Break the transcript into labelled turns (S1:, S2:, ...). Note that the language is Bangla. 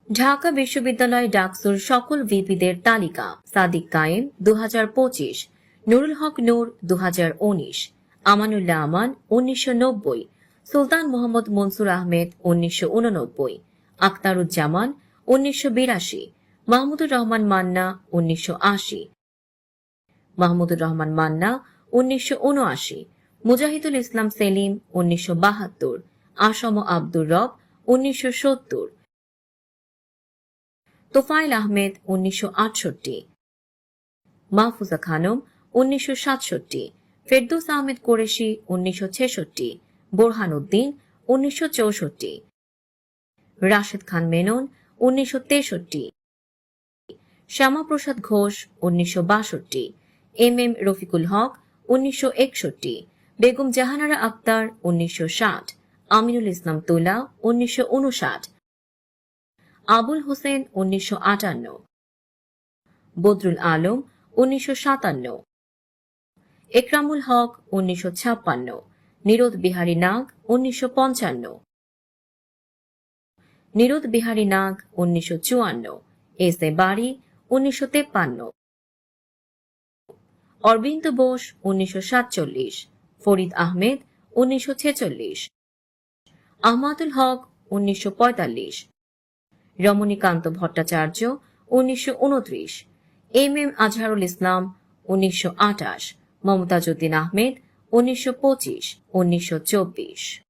S1: ঢাকা বিশ্ববিদ্যালয় ডাকসুর সকল ভিপিদের তালিকা। সাদিক কায়েম 2025, নুরুল হক নূর 2019, আমানুল্লাহ আমান 1990, সুলতান মোহাম্মদ মনসুর আহমেদ 1989, আখতারুজ্জামান 1982, মাহমুদুর রহমান মান্না 1980, মাহমুদুর রহমান মান্না 1979, মুজাহিদুল ইসলাম সেলিম 1972, আসম আব্দুর রব 1970, তোফায়েল আহমেদ 1968, মাহফুজা খানম 1967, ফেরদৌস আহমেদ কোরেশি 1966, বোরহান উদ্দিন 1964, রাশেদ খান মেনন 1963, শ্যামাপ্রসাদ ঘোষ 1962, এম রফিকুল হক 1961, বেগম জাহানারা আক্তার 1960, আমিনুল ইসলাম তুলা 1959, আবুল হোসেন 1958, বদরুল আলম 1957, একরামুল হক 1956, নিরোদ বিহারী নাগ 1955, নিরোদ বিহারী নাগ 1954, এস এ বাড়ি 1953, অরবিন্দ বোস 1947, ফরিদ আহমেদ 1946, আহমাদুল হক 1945, রমণীকান্ত ভট্টাচার্য 1929, এম আজহারুল ইসলাম 1928, মমতাজ উদ্দিন আহমেদ 1925, 1924।